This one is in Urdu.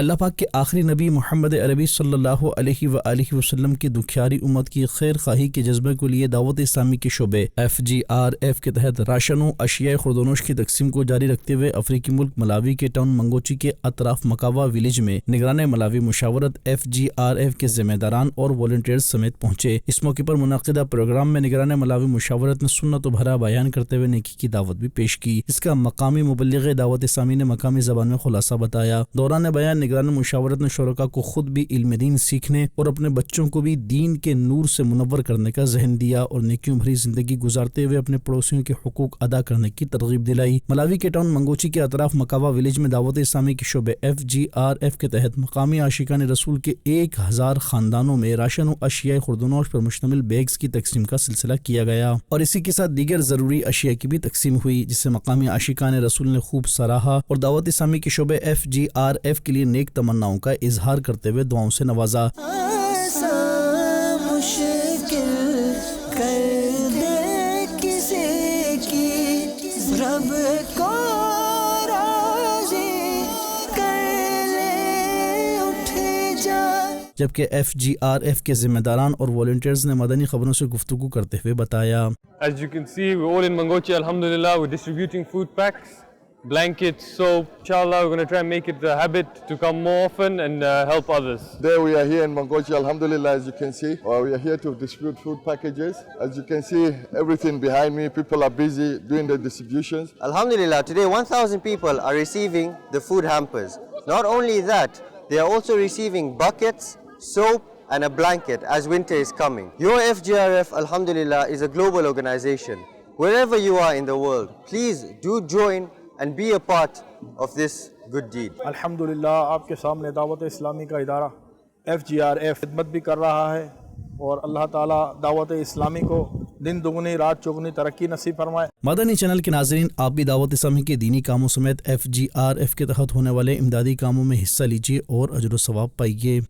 اللہ پاک کے آخری نبی محمد عربی صلی اللہ علیہ وآلہ وسلم کی دکھیاری امت کی خیر خواہی کے جذبے کو لیے دعوت اسلامی کے شعبے FGRF کے تحت راشن و اشیاء خوردونوش کی تقسیم کو جاری رکھتے ہوئے افریقی ملک ملاوی کے ٹاؤن منگوچی کے اطراف مکاوا ولیج میں نگران ملاوی مشاورت FGRF کے ذمہ داران اور والنٹیئرز سمیت پہنچے۔ اس موقع پر منعقدہ پروگرام میں نگران ملاوی مشاورت نے سنت و بھرا بیان کرتے ہوئے نیکی کی دعوت بھی پیش کی، جس کا مقامی مبلغ دعوت اسلامی نے مقامی زبان میں خلاصہ بتایا۔ دوران بیان نگران مشاورت نے شرکاء کو خود بھی علم دین سیکھنے اور اپنے بچوں کو بھی دین کے نور سے منور کرنے کا ذہن دیا اور نیکیوں بھری زندگی گزارتے ہوئے اپنے پڑوسیوں کے حقوق ادا کرنے کی ترغیب دلائی۔ ملاوی کے ٹاؤن منگوچی کے اطراف مکاوا ولیج میں دعوت اسلامی کے شعبے FGRF کے تحت مقامی عاشقان رسول کے 1000 خاندانوں میں راشن و اشیاء خوردونوش پر مشتمل بیگز کی تقسیم کا سلسلہ کیا گیا اور اسی کے ساتھ دیگر ضروری اشیاء کی بھی تقسیم ہوئی، جسے مقامی عاشقان رسول نے خوب سراہا اور دعوت اسلامی کے شعبے FGRF کے لیے نیک تمناؤں کا اظہار کرتے ہوئے دعاؤں سے نوازا۔ جبکہ FGRF کے ذمہ داران اور والنٹیئرز نے مدنی خبروں سے گفتگو کرتے ہوئے بتایا، As you can see, we're all in Mangochi, alhamdulillah. We're distributing food packs, blankets, soap. Inshallah, we're going to try and make it a habit to come more often and help others. Today we are here in Mangochi, alhamdulillah, as you can see. We are here to distribute food packages. As you can see, everything behind me, people are busy doing the distributions. Alhamdulillah, today 1,000 people are receiving the food hampers. Not only that, they are also receiving buckets, soap, and a blanket as winter is coming. Your FGRF, alhamdulillah, is a global organization. Wherever you are in the world, please do join and be a part of this good deed. الحمدللہ آپ کے سامنے دعوت اسلامی کا ادارہ FGRF خدمت بھی کر رہا ہے اور اللہ تعالیٰ دعوت اسلامی کو دن دگنی رات چگنی ترقی نصیب فرمائے۔ مدنی چینل کے ناظرین، آپ بھی دعوت اسلامی کے دینی کاموں سمیت FGRF کے تحت ہونے والے امدادی کاموں میں حصہ لیجیے اور اجر و ثواب پائیے۔